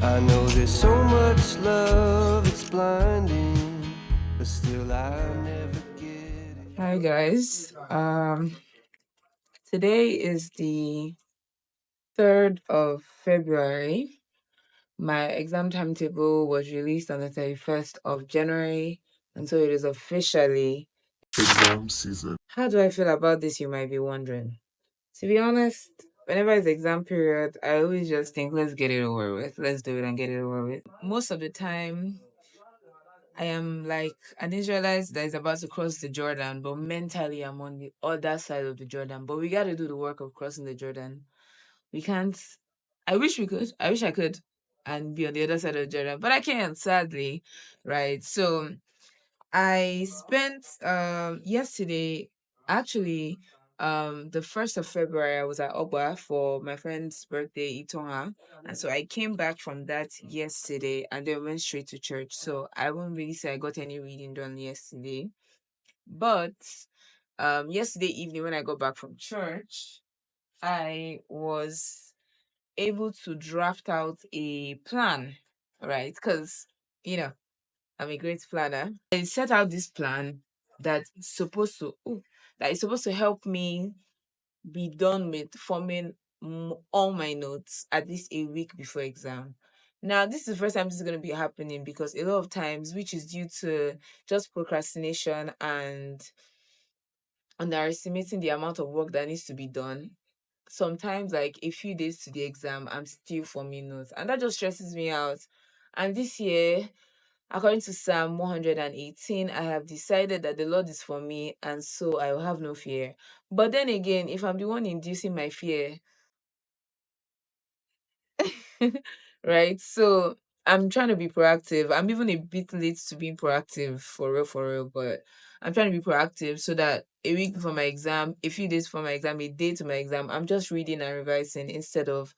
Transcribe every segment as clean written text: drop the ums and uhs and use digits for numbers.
I know there's so much love, it's blinding, but still I never get it. Hi guys. Today is the 3rd of February. My exam timetable was released on the 31st of January, and so it is officially exam season. How do I feel about this, you might be wondering. To be honest, whenever it's exam period, I always just think, let's get it over with. Let's do it and get it over with. Most of the time, I am like an Israelite that is about to cross the Jordan, but mentally I'm on the other side of the Jordan. But we got to do the work of crossing the Jordan. We can't. I wish we could. I wish I could and be on the other side of the Jordan, but I can't, sadly. Right. So I spent yesterday actually the 1st of February I was at Oba for my friend's birthday Itonga, and so I came back from that yesterday and then went straight to church. So I won't really say I got any reading done yesterday. But yesterday evening when I got back from church, I was able to draft out a plan, right? Because you know I'm a great planner. I set out this plan that is supposed to help me be done with forming all my notes at least a week before exam. Now, this is the first time this is going to be happening because a lot of times, which is due to just procrastination and underestimating the amount of work that needs to be done. Sometimes, like a few days to the exam, I'm still forming notes, and that just stresses me out. And this year, according to Psalm 118, I have decided that the Lord is for me, and so I will have no fear. But then again, if I'm the one inducing my fear, right? So I'm trying to be proactive. I'm even a bit late to being proactive for real, but I'm trying to be proactive so that a week before my exam, a few days before my exam, a day to my exam, I'm just reading and revising instead of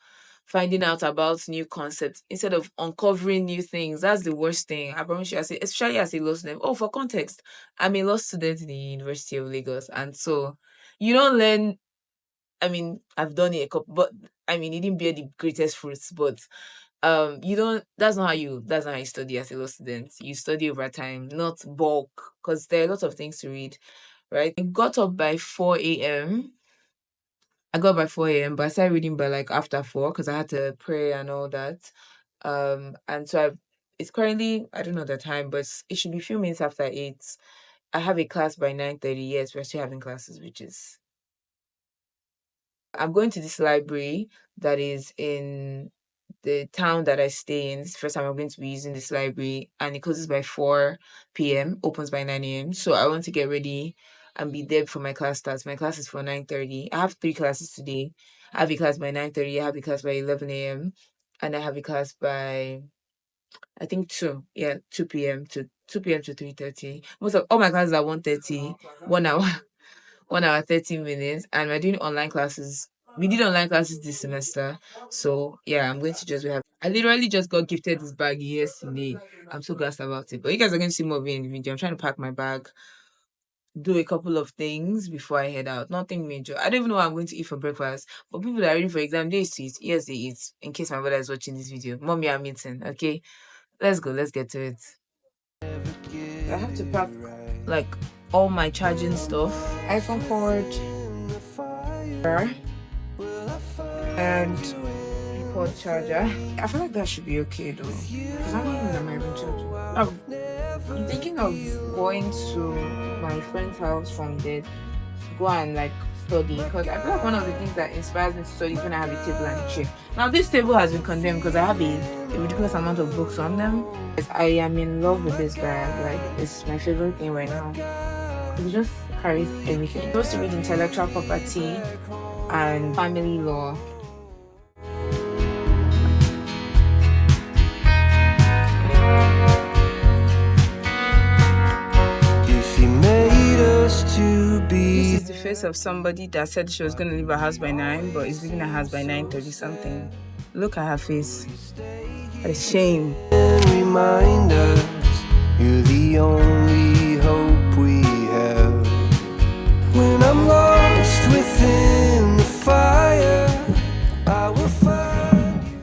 finding out about new concepts, instead of uncovering new things. That's the worst thing. I promise you, especially as a law student. Oh, for context, I'm a law student in the University of Lagos, and so you don't learn. I mean, I've done it a couple, but I mean, it didn't bear the greatest fruits. But you don't. That's not how you study as a law student. You study over time, not bulk, because there are lots of things to read, right? I got up by 4 a.m. I got up by 4 a.m., but I started reading by like after 4 because I had to pray and all that. And so it's currently, I don't know the time, but it should be a few minutes after 8. I have a class by 9:30. Yes, we're still having classes, which is I'm going to this library that is in the town that I stay in. This is the first time I'm going to be using this library, and it closes by 4 p.m., opens by 9 a.m. So I want to get ready and be there before my class starts. My class is for 9:30. I have 3 classes today. I have a class by 9:30, I have a class by 11 a.m., and I have a class by I think 2. Yeah, 2 p.m. to 2 p.m. to 3:30. Most of all my classes are 1:30, 1 hour. 1 hour 30 minutes, and we're doing online classes. We did online classes this semester, so yeah, I'm going to just be having. I literally just got gifted this bag yesterday. I'm so gassed about it, but you guys are going to see more of it in the video. I'm trying to pack my bag, do a couple of things before I head out. Nothing major. I don't even know what I'm going to eat for breakfast. But people that are ready for exam, they used to eat. Yes, they eat. In case my brother is watching this video, mommy, I'm eating. Okay, let's go. Let's get to it. I have to pack like all my charging stuff, iPhone cord, and iPod charger. I feel like that should be okay though, because I'm not using my iPhone charger. I'm thinking of going to my friend's house from there to go and like study, because I feel like one of the things that inspires me to study is when I have a table and a chair. Now this table has been condemned because I have a ridiculous amount of books on them. I am in love with this bag. Like it's my favorite thing right now. It just carries everything. I'm supposed to read intellectual property and family law. If he made us to be. This is the face of somebody that said she was going to leave her house by 9, but is leaving her house by 9:30 something. Look at her face. What a shame. Remind us you're the only hope we have. When I'm lost within the fire, I will find you.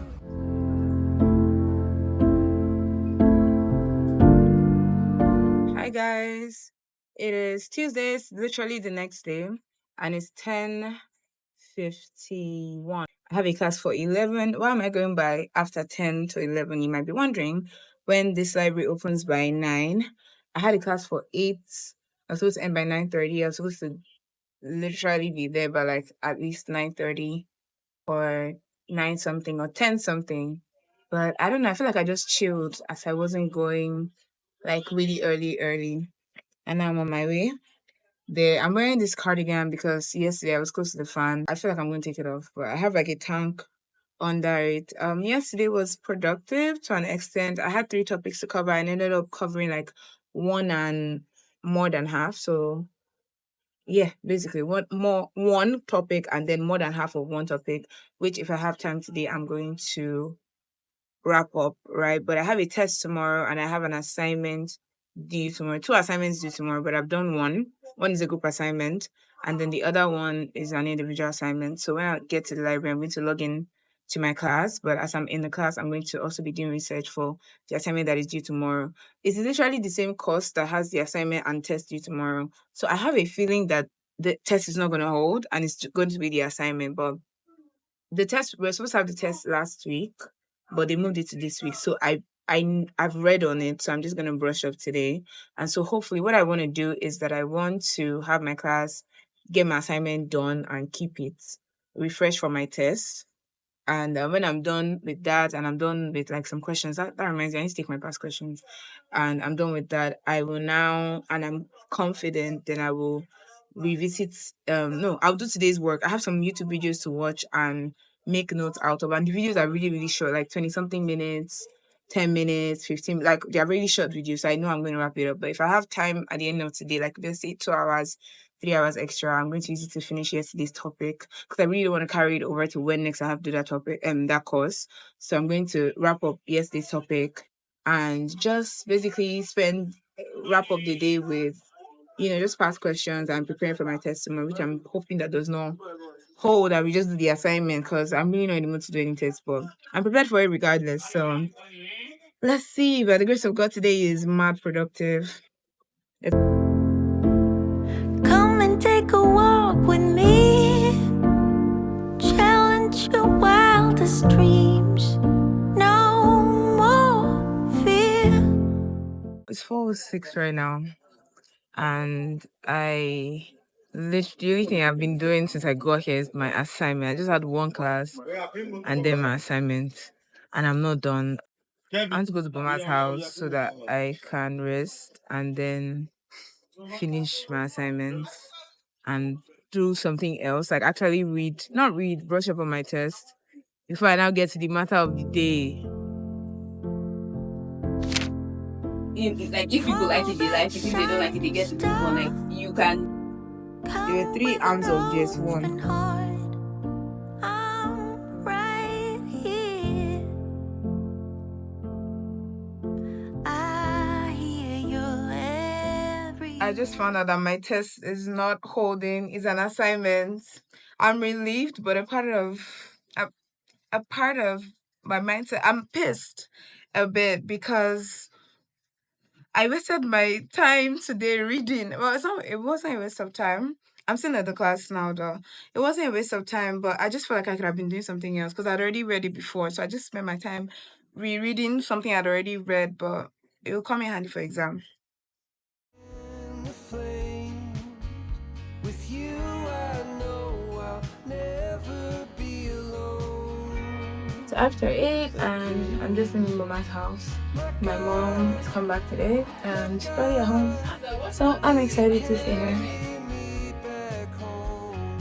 guys. It is Tuesday, it's literally the next day, and it's 10:51. I have a class for 11. Why am I going by after 10 to 11? You might be wondering. When this library opens by 9, I had a class for 8. I was supposed to end by 9:30. I was supposed to literally be there by like at least 9:30 or 9 something or 10 something. But I don't know. I feel like I just chilled as I wasn't going like really early. And now I'm on my way. There, I'm wearing this cardigan because yesterday I was close to the fan. I feel like I'm going to take it off, but I have like a tank under it. Yesterday was productive to an extent. I had 3 topics to cover and ended up covering like one and more than half. So yeah, basically one topic and then more than half of one topic, which if I have time today, I'm going to wrap up, right? But I have a test tomorrow and I have an assignment due tomorrow. 2 assignments due tomorrow, but I've done one. One is a group assignment, and then the other one is an individual assignment. So when I get to the library, I'm going to log in to my class. But as I'm in the class, I'm going to also be doing research for the assignment that is due tomorrow. It's literally the same course that has the assignment and test due tomorrow. So I have a feeling that the test is not going to hold and it's going to be the assignment. But the test, we were supposed to have the test last week, but they moved it to this week. So I've read on it, so I'm just gonna brush up today. And so hopefully what I want to do is that I want to have my class, get my assignment done and keep it refreshed for my test. And when I'm done with that and I'm done with like some questions, that reminds me, I need to take my past questions. And I'm done with that. I will now, and I'm confident, then I will revisit. No, I'll do today's work. I have some YouTube videos to watch and make notes out of. And the videos are really, really short, like 20 something minutes, 10 minutes, 15, like they're really short videos. So I know I'm going to wrap it up. But if I have time at the end of today, like let's say 2 hours, 3 hours extra, I'm going to use it to finish yesterday's topic because I really don't want to carry it over to when next I have to do that topic, that course. So I'm going to wrap up yesterday's topic and just basically wrap up the day with, just past questions and preparing for my testimony, which I'm hoping that does not hold and we just do the assignment because I'm really not in the mood to do any test, but I'm prepared for it regardless. So let's see. By the grace of God, today is mad productive. Come and take a walk with me. Challenge your wildest dreams. No more fear. It's 4:06 right now, and the only thing I've been doing since I got here is my assignment. I just had one class and then my assignment, and I'm not done. I want to go to Mama's house so that I can rest and then finish my assignments and do something else, like actually brush up on my test before I now get to the matter of the day. If people like it, they like it. If they don't like it, they get to move on. Like you can. There were 3 arms of just one. I'm right here. I hear your every. I just found out that my test is not holding. It's an assignment. I'm relieved, but a part of my mindset, I'm pissed a bit because I wasted my time today reading. Well, it wasn't a waste of time. I'm still at the class now, though. It wasn't a waste of time, but I just felt like I could have been doing something else because I'd already read it before. So I just spent my time rereading something I'd already read, but it will come in handy for exam. In the flames. With you, I know I'll never be alone. So after 8, and I'm just in Mama's house. My mom has come back today, and she's probably at home. So I'm excited to see her. Lead me back home.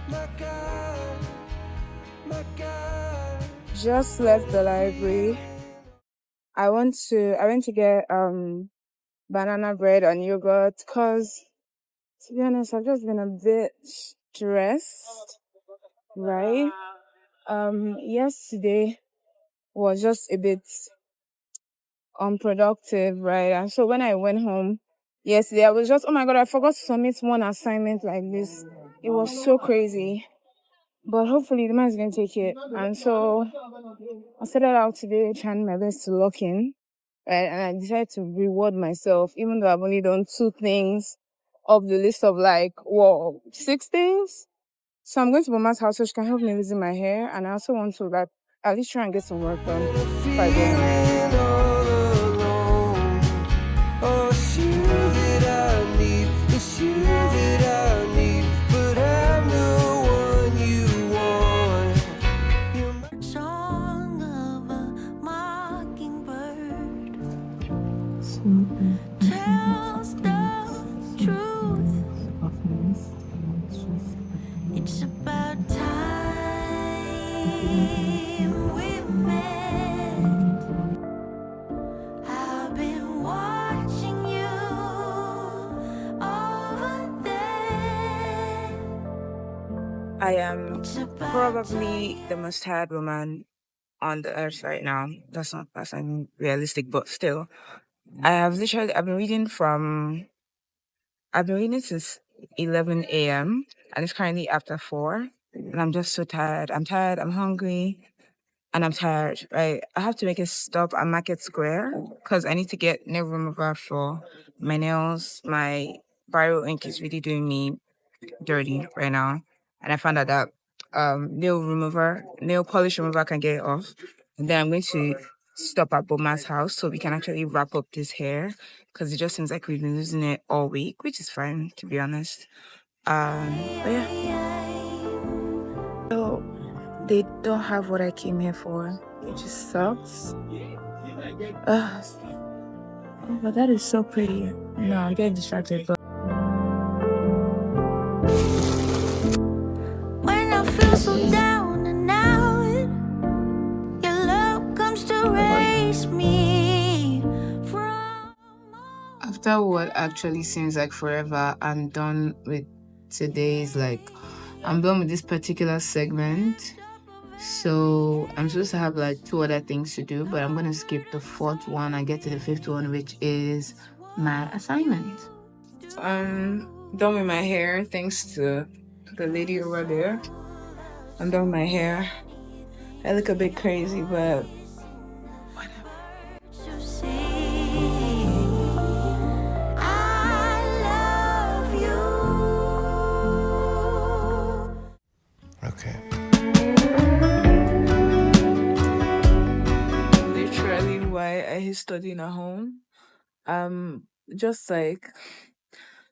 My God. Just left the library. I went to get banana bread and yogurt because, to be honest, I've just been a bit stressed, right? Yesterday was just a bit unproductive, right? And so when I went home yesterday, I was just, oh my God, I forgot to submit one assignment like this. It was so crazy. But hopefully the man's going to take it. And so I started out today trying my best to lock in. right? And I decided to reward myself, even though I've only done 2 things of the list of like, 6 things. So I'm going to Mama's house so she can help me visit my hair, and I also want to like at least try and get some work done before I go home. Feeling all alone. Oh, it's you that I need. It's you that I need. But I'm the one you want. You're my Song of a mockingbird tells the truth. It's about time we met. I've been watching you over there. I am It's about probably the most tired woman on the earth right now. That's not realistic, but still. I've been reading since 11 a.m. and it's currently after 4. And I'm just so tired. I'm tired, I'm hungry, and I'm tired, right? I have to make a stop at Market Square because I need to get nail remover for my nails. My viral ink is really doing me dirty right now. And I found out that nail polish remover can get it off. And then I'm going to stop at Boma's house so we can actually wrap up this hair because it just seems like we've been losing it all week, which is fine to be honest. But yeah. So they don't have what I came here for. It just sucks. Oh, but that is so pretty. No, I'm getting distracted, but when I feel so down and out, your love comes to raise me from. after what actually seems like forever, I'm done with today's I'm done with this particular segment. So I'm supposed to have like 2 other things to do, but I'm gonna skip the 4th one and get to the 5th one, which is my assignment. I'm done with my hair thanks to the lady over there. I'm done with my hair. I look a bit crazy, but To see, I love you. Okay. literally why I hate studying at home. Just like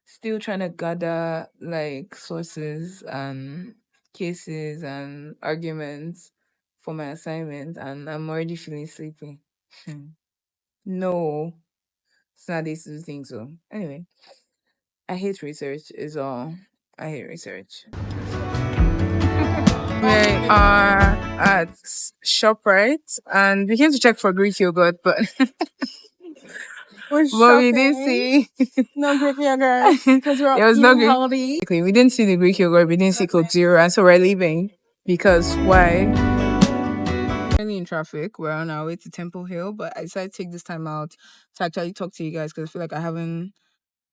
still trying to gather like sources and cases and arguments for my assignment, and I'm already feeling sleepy. No, it's not these 2 things. So anyway, I hate research. Is all. I hate research. We are at ShopRite and we came to check for Greek yogurt, but We're but we didn't shopping. see. No Greek yogurt because we're There was no eating Greek. healthy. We didn't see the Greek yogurt. We didn't see Coke Zero, and so we're leaving because why? Currently in traffic. We're on our way to Temple Hill, but I decided to take this time out to actually talk to you guys because I feel like I haven't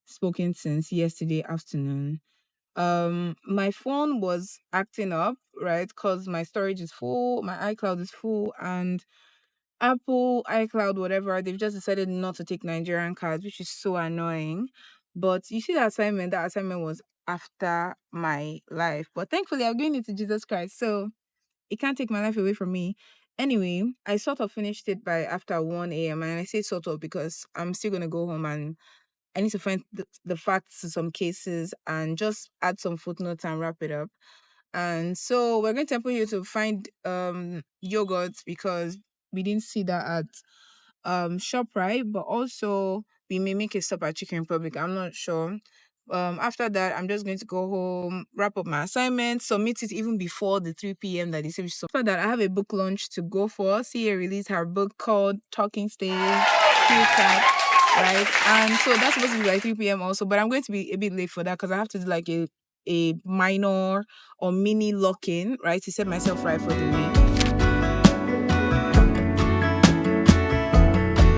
spoken since yesterday afternoon. My phone was acting up, right? Because my storage is full, my iCloud is full, and Apple, iCloud, whatever, they've just decided not to take Nigerian cards, which is so annoying. But you see that assignment was after my life. But thankfully, I'm going into Jesus Christ, so it can't take my life away from me. Anyway, I sort of finished it by after 1 a.m. And I say sort of because I'm still going to go home and I need to find the facts to some cases and just add some footnotes and wrap it up. And so we're going to Temple Hill to find yogurt because we didn't see that at ShopRite, but also we may make a stop at Chicken Republic. I'm not sure. After that, I'm just going to go home, wrap up my assignment, submit it even before the 3 p.m. that they say we should. After that, I have a book launch to go for. CA released her book called Talking Stage, right? And so that's supposed to be like 3 p.m. also, but I'm going to be a bit late for that because I have to do like a minor or mini lock-in, right, to set myself right for the week.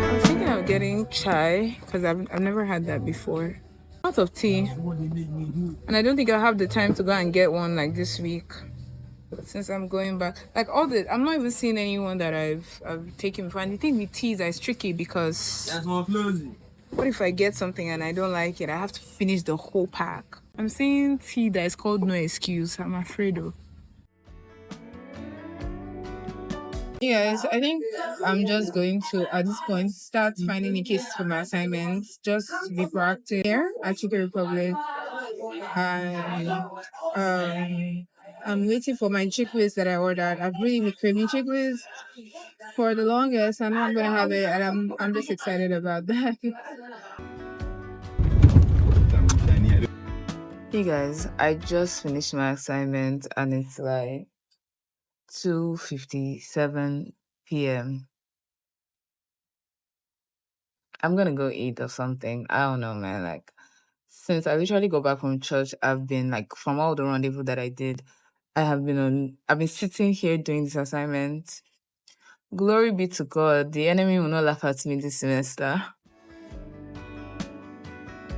I'm thinking of getting chai because I've never had that before. Out of tea, and I don't think I'll have the time to go and get one like this week. since I'm going back. Like I'm not even seeing anyone that I've taken before. And the thing with teas is tricky because what if I get something and I don't like it? I have to finish the whole pack. I'm seeing tea that is called No Excuse. I'm afraid of. Yes, I think I'm just going to, at this point, start finding the cases for my assignments. Just to be proactive here at Chicken Republic. And I'm waiting for my chickpeas that I ordered. I've really been craving chickpeas for the longest. I know I'm gonna have it, and I'm just excited about that. Hey guys, I just finished my assignment and it's like 2:57 p.m. I'm gonna go eat or something. I don't know, man. Like, since I literally go back from church, I've been like, from all the rendezvous that I did, I've been sitting here doing this assignment. Glory be to God. The enemy will not laugh at me this semester.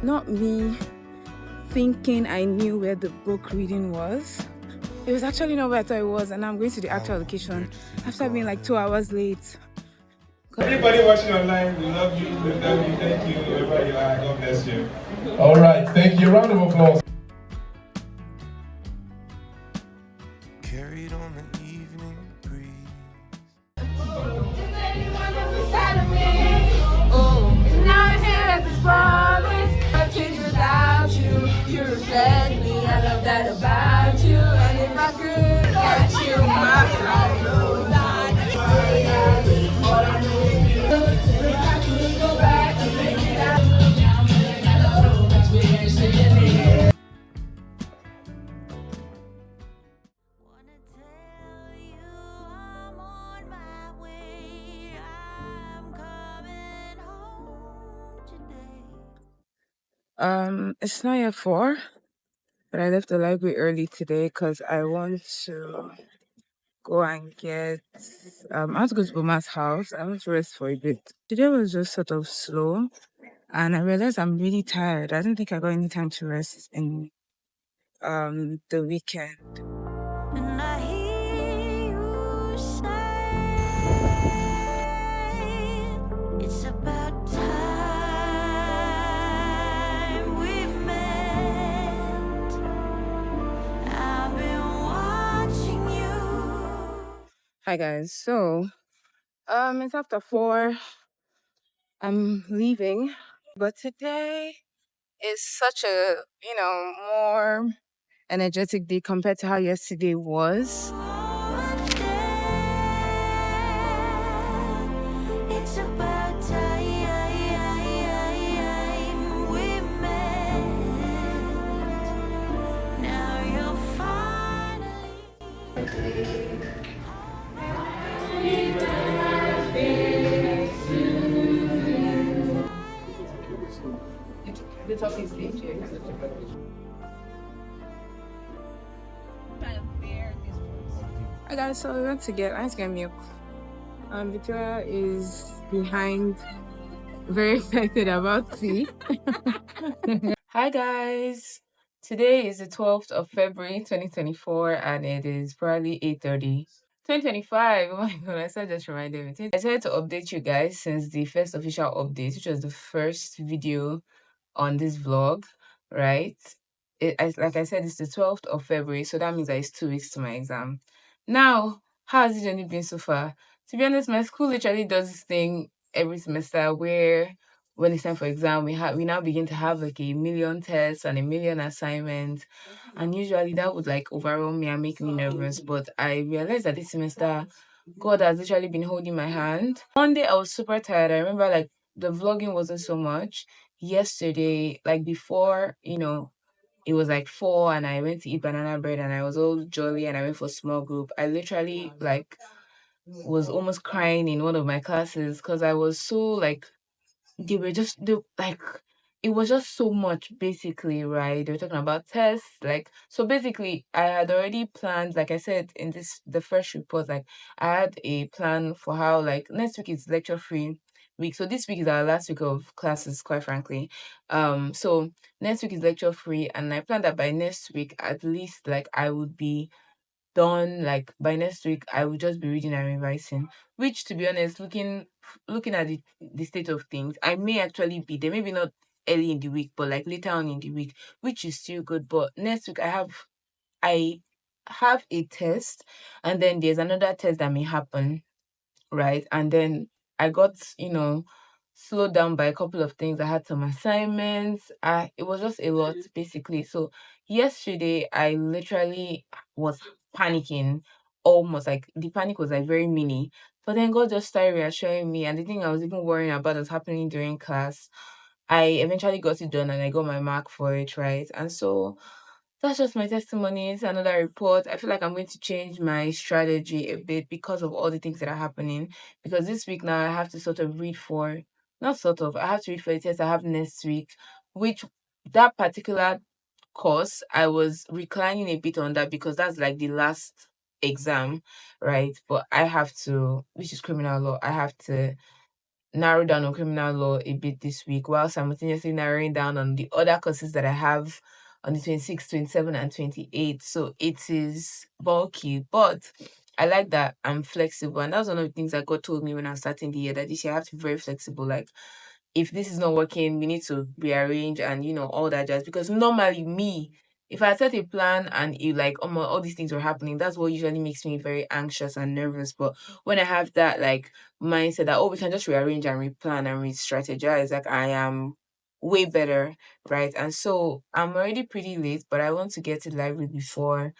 Not me thinking I knew where the book reading was. It was actually not where I thought it was, and I'm going to the actual location after being like 2 hours late. Everybody watching online, we love you, thank you, wherever you are, God bless you. All right, thank you, round of applause. Carried on the evening breeze. Now I'm here at this promise. I've changed without you. You reflect me. I love that about you. And if I could get you, my heart knows that. All I know is you. If I could go back and make it out. That's where you're sitting here. Wanna tell you I'm on my way. I'm coming home today. It's not yet 4, but I left the library early today because I want to go and get I want to go to Buma's house. I want to rest for a bit. Today was just sort of slow, and I realized I'm really tired. I don't think I got any time to rest in the weekend. And I hear you say it's about time we met. I've been watching you. Hi guys. So it's after 4. I'm leaving, but today is such a more energetic day compared to how yesterday was. One day it's about time we met. Now you're finally. The talking stage here. I got so we went to get ice cream milk. Victoria is behind, very excited about tea. Hi guys. Today is the 12th of February 2024 and it is probably 8:30. 2025. Oh my god, I said just reminded me. I decided to update you guys since the first official update, which was the first video on this vlog, right? Like I said, it's the 12th of February, so that means that it's 2 weeks to my exam. Now, how has it journey been so far? To be honest, my school literally does this thing every semester where when it's time for exam, we now begin to have like a million tests and a million assignments. And usually that would like overwhelm me and make me nervous. But I realized that this semester God has literally been holding my hand. One day I was super tired. I remember like the vlogging wasn't so much. Yesterday, like before, it was like 4 and I went to eat banana bread and I was all jolly and I went for small group. I literally like was almost crying in one of my classes because I was so like like it was just so much basically, right? They were talking about tests, like so basically I had already planned, like I said in the first report, like I had a plan for how like next week is lecture free week. So this week is our last week of classes, quite frankly. So next week is lecture free and I planned that by next week at least like I would be done, like by next week I will just be reading and revising. Which, to be honest, looking at the state of things, I may actually be there, maybe not early in the week, but like later on in the week, which is still good. But next week I have a test, and then there's another test that may happen, right? And then I got, slowed down by a couple of things. I had some assignments. It was just a lot, basically. So yesterday, I literally was panicking, almost like the panic was like very mini. But then God just started reassuring me, and the thing I was even worrying about was happening during class. I eventually got it done, and I got my mark for it, right? And so that's just my testimony. It's another report. I feel like I'm going to change my strategy a bit because of all the things that are happening. Because this week now I have to sort of read for, not sort of, I have to read for the test I have next week, which that particular course, I was reclining a bit on that because that's like the last exam, right? But I have to, which is criminal law, I have to narrow down on criminal law a bit this week while simultaneously narrowing down on the other courses that I have on the 26th, 27th, and 28th. So it is bulky, but I like that I'm flexible. And that's one of the things that God told me when I was starting the year, that this year I have to be very flexible. Like, if this is not working, we need to rearrange and all that jazz. Because normally me, if I set a plan and it like all these things were happening, that's what usually makes me very anxious and nervous. But when I have that like mindset that we can just rearrange and replan and re-strategize, like I am way better, right? And so I'm already pretty late, but I want to get to the library before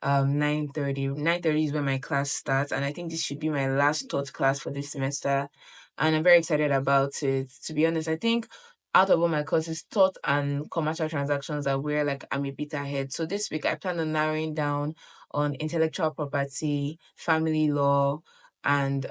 9:30. 9:30 is when my class starts, and I think this should be my last taught class for this semester, and I'm very excited about it. To be honest, I think out of all my courses, thought and commercial transactions are where like I'm a bit ahead. So this week I plan on narrowing down on intellectual property, family law, and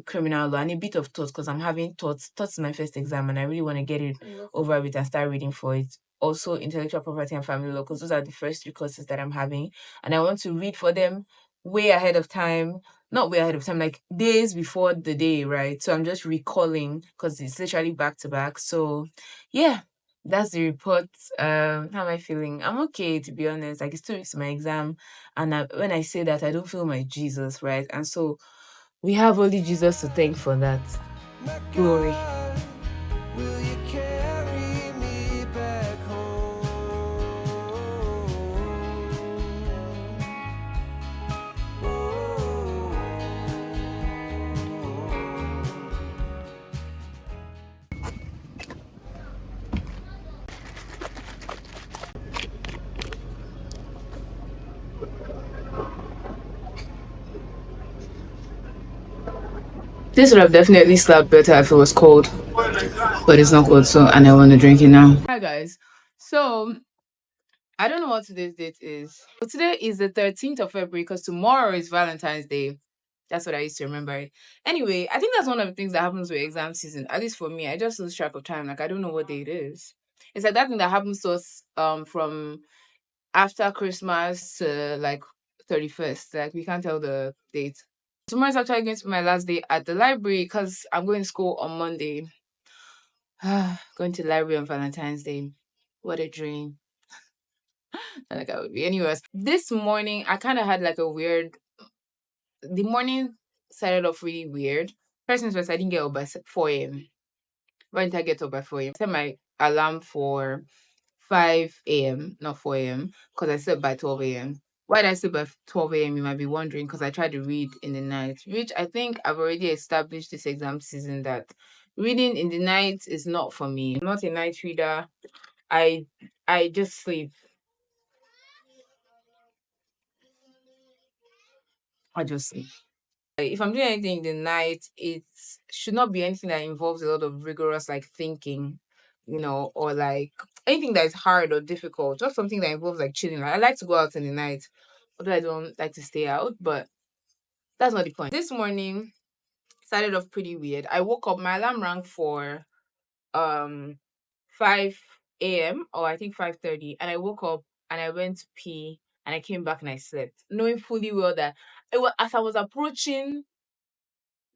criminal law, and a bit of thoughts because I'm having thoughts. Thoughts is my first exam, and I really want to get it over with and start reading for it. Also, intellectual property and family law, because those are the first three courses that I'm having, and I want to read for them way ahead of time, not way ahead of time, like days before the day, right? So I'm just recalling because it's literally back to back. So yeah, that's the report. How am I feeling? I'm okay, to be honest. Like, it's 2 weeks to my exam, and when I say that, I don't feel my Jesus, right? And so we have only Jesus to thank for that. My Glory. God, will you carry me back home? This would have definitely slapped better if it was cold, but it's not cold, so and I want to drink it now. Hi guys. So I don't know what today's date is. But today is the 13th of February because tomorrow is Valentine's Day. That's what I used to remember. Anyway, I think that's one of the things that happens with exam season. At least for me, I just lose track of time. Like, I don't know what day it is. It's like that thing that happens to us from after Christmas to like 31st. Like, we can't tell the date. Tomorrow is actually going to be my last day at the library because I'm going to school on Monday. Going to the library on Valentine's Day. What a dream. Like I would be. Anyways, this morning I kind of had like the morning started off really weird. First things first, I didn't get up by 4 a.m. Why didn't I get up by 4 a.m.? I set my alarm for 5 a.m., not 4 a.m., because I slept by 12 a.m. Why did I sleep by 12 a.m.? You might be wondering, because I tried to read in the night, which I think I've already established this exam season that reading in the night is not for me. I'm not a night reader. I just sleep. I just sleep. If I'm doing anything in the night, it should not be anything that involves a lot of rigorous like thinking, or like anything that is hard or difficult. Just something that involves like chilling. Like, I like to go out in the night, although I don't like to stay out, but that's not the point. This morning started off pretty weird. I woke up, my alarm rang for um 5 a.m. or I think 5:30, and I woke up and I went to pee and I came back and I slept, knowing fully well that as I was approaching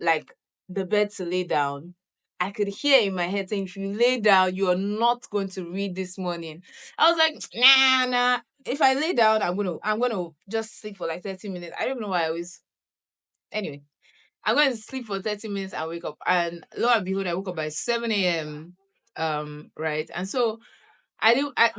like the bed to lay down, I could hear in my head saying, if you lay down, you're not going to read this morning. I was like, nah. if I lay down, I'm gonna just sleep for like 30 minutes. I don't know why I always anyway. I'm going to sleep for 30 minutes and wake up. And lo and behold, I woke up by 7 a.m. Right. And so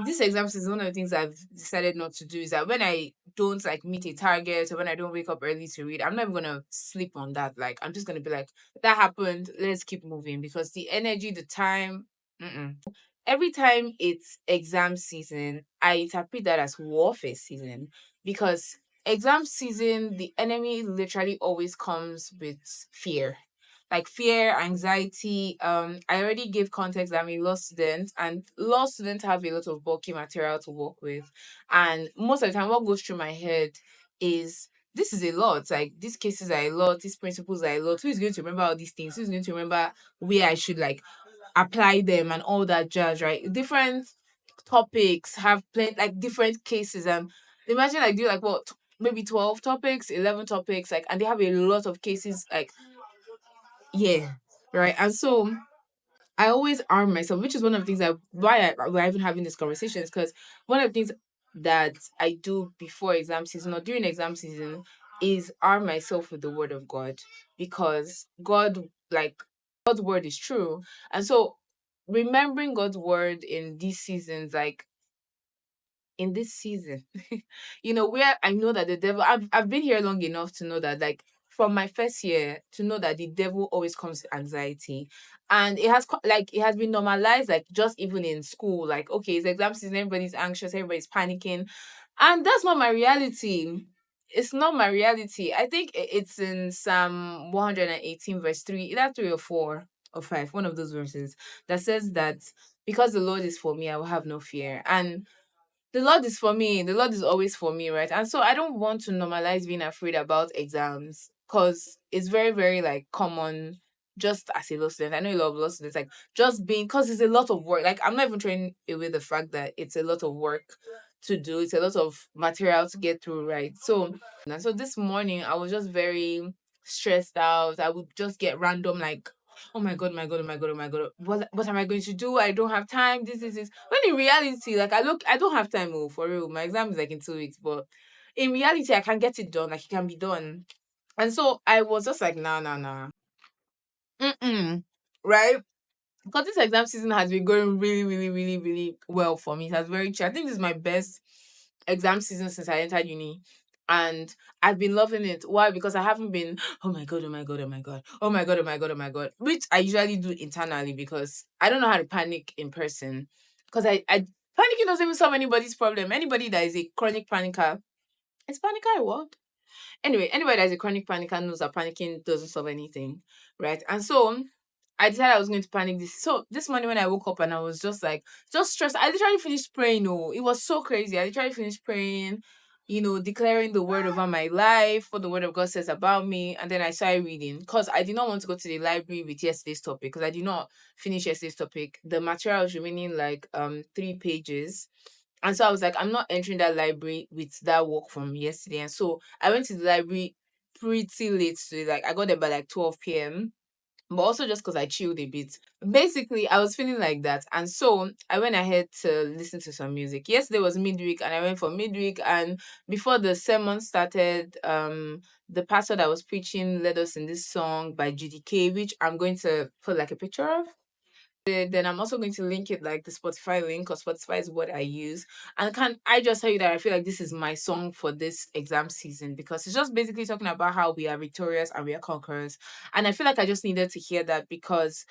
this exam is one of the things I've decided not to do is that when I don't like meet a target or when I don't wake up early to read, I'm not even gonna sleep on that. Like I'm just gonna be like, that happened, let's keep moving because the energy, the time, every time it's exam season, I interpret that as warfare season because exam season, the enemy literally always comes with fear. Like fear, anxiety. I already gave context that I'm a law student, and law students have a lot of bulky material to work with. And most of the time, what goes through my head is this is a lot. Like these cases are a lot, these principles are a lot. Who is going to remember all these things? Who's going to remember where I should like apply them and all that jazz, right? Different topics have plenty like different cases. And imagine I do like what maybe 12 topics, 11 topics, like and they have a lot of cases, like yeah, right. And so I always arm myself, which is one of the things that we're even having this conversation is because one of the things that I do before exam season or during exam season is arm myself with the word of God because God's word is true. And so remembering God's word in these seasons, like in this season, where I know that the devil, I've been here long enough to know that, like, from my first year, to know that the devil always comes with anxiety. And it has been normalized, like, just even in school, like, okay, it's exam season, everybody's anxious, everybody's panicking. And that's not my reality. It's not my reality. I think it's in Psalm 118, verse 3, either 3 or 4 or 5, one of those verses, that says that because the Lord is for me, I will have no fear. And the Lord is for me. The Lord is always for me, right? And so I don't want to normalize being afraid about exams because it's very, very like common just as a law student. I know a lot of law students like just being because it's a lot of work. Like I'm not even throwing away the fact that it's a lot of work to do. It's a lot of material to get through, right? So and so this morning I was just very stressed out. I would just get random like, oh my god, my god, oh my god, oh my god, what am I going to do? I don't have time. This. When in reality, like I don't have time. Oh, for real, my exam is like in 2 weeks, but in reality, I can get it done. Like it can be done. And so I was just like, nah, nah, nah, right? Because this exam season has been going really, really, really, really well for me. It has very chill. I think this is my best exam season since I entered uni. And I've been loving it. Why? Because I haven't been, oh my god, oh my god, oh my god, oh my god, oh my god, oh my god, which I usually do internally because I don't know how to panic in person. Because I panicking doesn't even solve anybody's problem. Anybody that is a chronic panicker, is panicker a word? Anyway, anybody that is a chronic panicker knows that panicking doesn't solve anything, right? And so I decided I was going to panic this. So this morning when I woke up and I was just like, just stressed, I literally finished praying. Oh, it was so crazy. I literally finished praying, declaring the word over my life, what the word of God says about me. And then I started reading because I did not want to go to the library with yesterday's topic because I did not finish yesterday's topic. The material was remaining like 3 pages. And so I was like, I'm not entering that library with that work from yesterday. And so I went to the library pretty late today. Like I got there by like 12 p.m. But also just because I chilled a bit. Basically, I was feeling like that. And so I went ahead to listen to some music. Yesterday was midweek and I went for midweek. And before the sermon started, the pastor that was preaching led us in this song by GDK, which I'm going to put like a picture of. Then I'm also going to link it like the Spotify link because Spotify is what I use. And can I just tell you that I feel like this is my song for this exam season because it's just basically talking about how we are victorious and we are conquerors. And I feel like I just needed to hear that because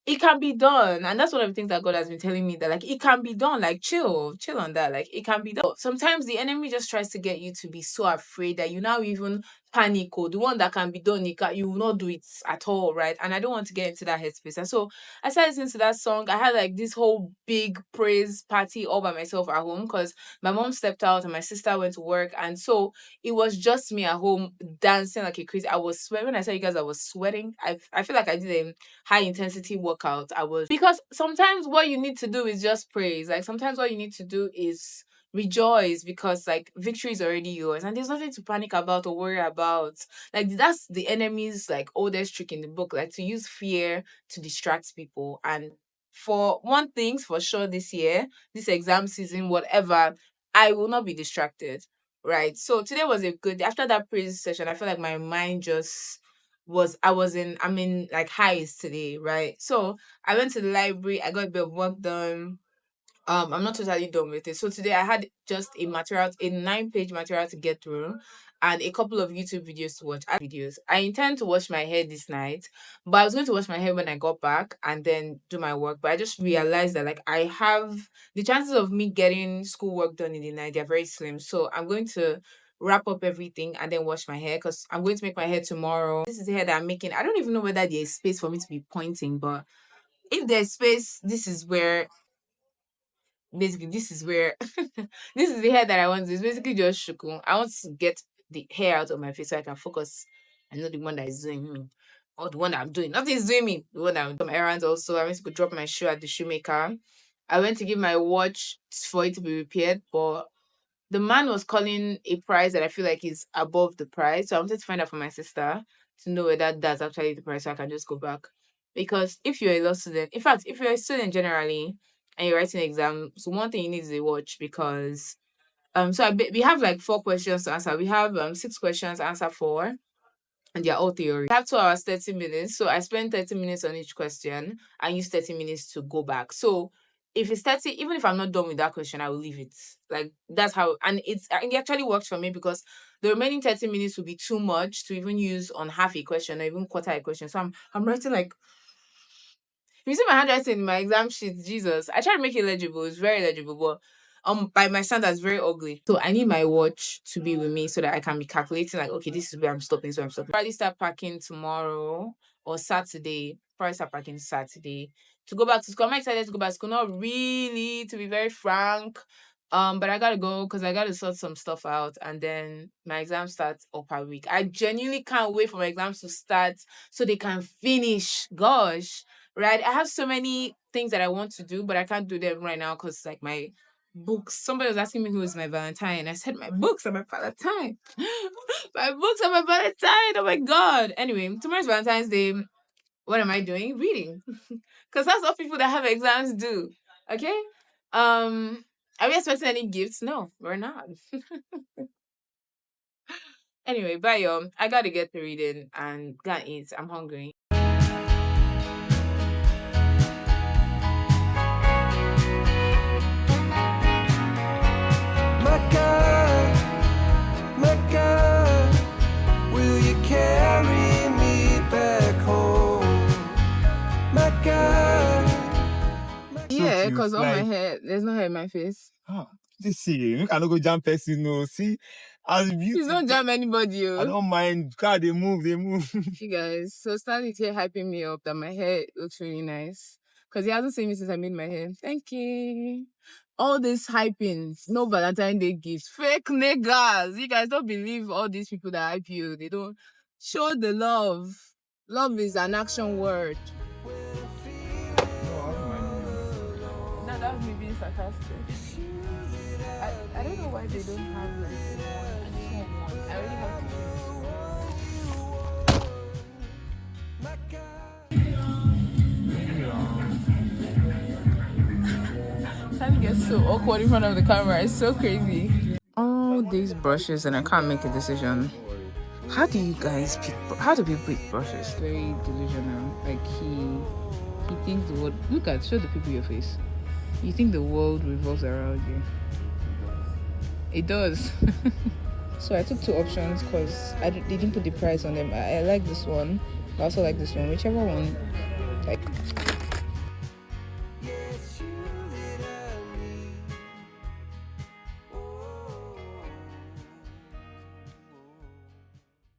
it can be done. And that's one of the things that God has been telling me that like it can be done. Like chill on that. Like it can be done. Sometimes the enemy just tries to get you to be so afraid that you now even panic or the one that can be done, you will not do it at all, right? And I don't want to get into that headspace. And so I started listening to that song. I had like this whole big praise party all by myself at home because my mom stepped out and my sister went to work. And so it was just me at home dancing like a crazy. I was sweating. When I tell you guys I was sweating, I feel like I did a high intensity workout. I was because sometimes what you need to do is just praise. Like sometimes what you need to do is rejoice because like victory is already yours and there's nothing to panic about or worry about. Like that's the enemy's like oldest trick in the book, like to use fear to distract people. And for one thing's for sure this year, this exam season, whatever, I will not be distracted. Right. So today was a good after that praise session, I feel like my mind just I'm in like highs today, right? So I went to the library, I got a bit of work done. I'm not totally done with it. So today I had just a 9-page material to get through and a couple of YouTube videos to watch. Videos. I intend to wash my hair this night, but I was going to wash my hair when I got back and then do my work. But I just realized that like I have the chances of me getting schoolwork done in the night, they're very slim. So I'm going to wrap up everything and then wash my hair because I'm going to make my hair tomorrow. This is the hair that I'm making. I don't even know whether there's space for me to be pointing, but if there's space, this is where this is the hair that I want. It's basically just shuku. I want to get the hair out of my face so I can focus. I know the one that is doing me. Or the one that I'm doing. Nothing is doing me. The one that I'm doing errands also. I went to go drop my shoe at the shoemaker. I went to give my watch for it to be repaired, but the man was calling a price that I feel like is above the price. So I wanted to find out from my sister to know whether that's actually the price so I can just go back. Because if you're a law student, in fact, if you're a student generally and you're writing exams, so one thing you need is a watch because we have like 4 questions to answer. We have 6 questions to answer for and they're all theory. I have 2 hours, 30 minutes. So I spend 30 minutes on each question and use 30 minutes to go back. So if it's 30, even if I'm not done with that question, I will leave it. Like that's how, and it actually works for me because the remaining 30 minutes will be too much to even use on half a question or even quarter a question. So I'm writing like you see my handwriting in my exam sheet, Jesus. I try to make it legible. It's very legible, but by my standards, very ugly. So I need my watch to be with me so that I can be calculating like, okay, this is where I'm stopping, so I'm stopping. Probably start packing tomorrow or Saturday. Probably start packing Saturday to go back to school. I'm excited to go back to school. Not really, to be very frank. But I gotta go because I gotta sort some stuff out, and then my exam starts upper week. I genuinely can't wait for my exams to start so they can finish. Gosh, right? I have so many things that I want to do, but I can't do them right now because like my books. Somebody was asking me who is my Valentine. I said my books are my Valentine. My books are my Valentine. Oh my god. Anyway, tomorrow's Valentine's Day. What am I doing? Reading. Because that's what people that have exams do. Okay? Are we expecting any gifts? No, we're not. Anyway, bye y'all. I gotta get to reading and go and eat. I'm hungry. My God, will you carry me back home? My God. Yeah, cute, because all my like hair, there's no hair in my face. this see, you cannot go jump person, no. See, as Please beauty. don't jam anybody. I don't mind. Car, they move, they move. You guys, so Stanley's here hyping me up that my hair looks really nice. Because he hasn't seen me since I made my hair. Thank you. All this hyping, no Valentine Day gifts. Fake niggas. You guys don't believe all these people that hype you. They don't show the love. Love is an action word. No, that was me being sarcastic. I don't know why they don't have like one. I really have to Sammy gets so awkward in front of the camera. It's so crazy. All these brushes and I can't make a decision. How do you guys pick? How do people pick brushes? Very delusional. Like he thinks the world. Show the people your face. You think the world revolves around you. It does. So I took 2 options because they didn't put the price on them. I like this one. I also like this one. Whichever one. Like.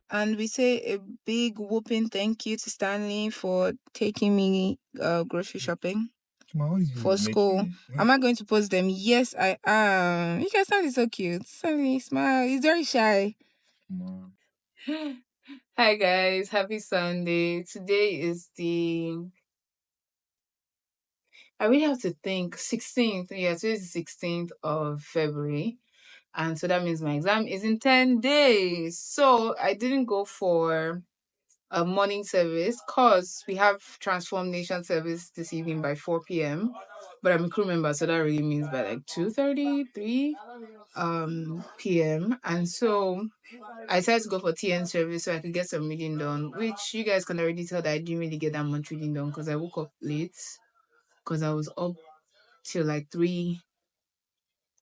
And we say a big whooping thank you to Stanley for taking me grocery shopping for school. Am I going to post them? Yes, I am. You guys, Stanley's so cute. Stanley, smile. He's very shy. Hi guys, happy Sunday. Today is I really have to think, 16th. Yeah, today is the 16th of February. And so that means my exam is in 10 days. So I didn't go for morning service because we have Transform Nation service this evening by 4 p.m. But I'm a crew member, so that really means by like 2:30, 3 p.m. And so I decided to go for TN service so I could get some reading done, which you guys can already tell that I didn't really get that much reading done because I woke up late because I was up till like 3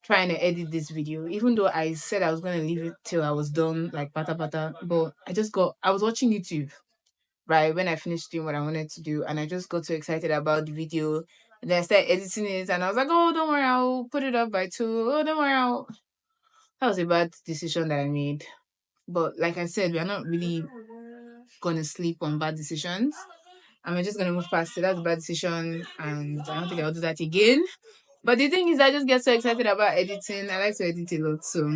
trying to edit this video, even though I said I was going to leave it till I was done, like pata pata. But I was watching YouTube, right, when I finished doing what I wanted to do, and I just got too excited about the video. And then I started editing it, and I was like, oh, don't worry, I'll put it up by 2. Oh, don't worry, that was a bad decision that I made. But like I said, we're not really going to sleep on bad decisions. And we're just going to move past it. That's a bad decision, and I don't think I'll do that again. But the thing is, I just get so excited about editing. I like to edit a lot, so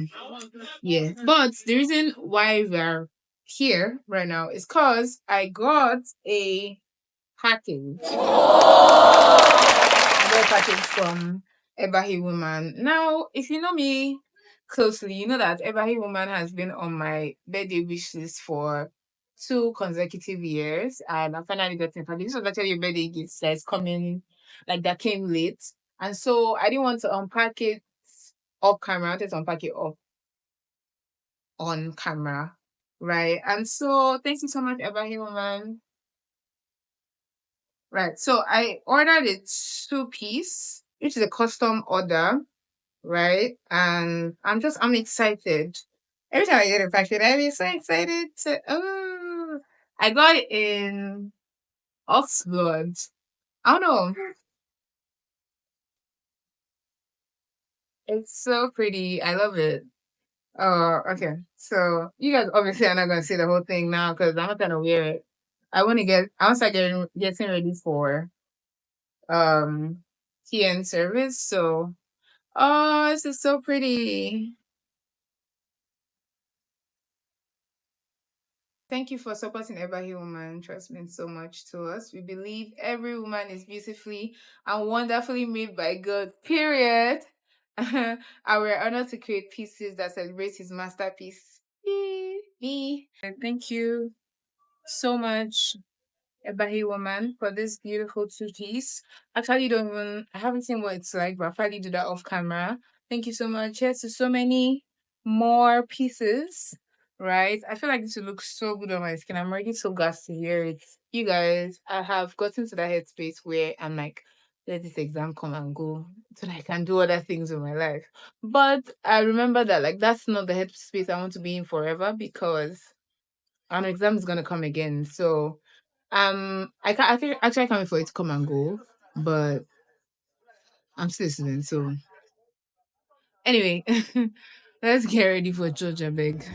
yeah. But the reason why we're here right now is because I got a package. I got a package from Ebahi Woman. Now, if you know me closely, you know that Ebahi Woman has been on my birthday wish list for 2 consecutive years, and I finally got it. This was actually a birthday gift that's coming, like that came late, and so I didn't want to unpack it off camera. I wanted to unpack it off on camera, right? And so, thank you so much, Ebahi Woman. Right. So I ordered a 2-piece, which is a custom order, right? And I'm excited. Every time I get a package, I get so excited. I got it in Oxford. I don't know. It's so pretty. I love it. Oh, okay. So you guys obviously are not gonna see the whole thing now because I'm not gonna wear it. I want to start getting ready for TN service. So oh, this is so pretty. Thank you for supporting Every Woman. Trust means so much to us. We believe every woman is beautifully and wonderfully made by God, period. And we're honored to create pieces that celebrate his masterpiece. Me. Thank you so much, Ebahi Woman, for this beautiful 2-piece. Actually, I haven't seen what it's like, but I'll probably do that off camera. Thank you so much. Here's to so many more pieces, right? I feel like this will look so good on my skin. I'm already so gassed to hear it. You guys, I have gotten to that headspace where I'm like, let this exam come and go so that I can do other things in my life. But I remember that, like, that's not the headspace I want to be in forever because an exam is going to come again. So, I think actually I can't wait for it to come and go, but I'm still a student. So anyway, let's get ready for Georgia Beg.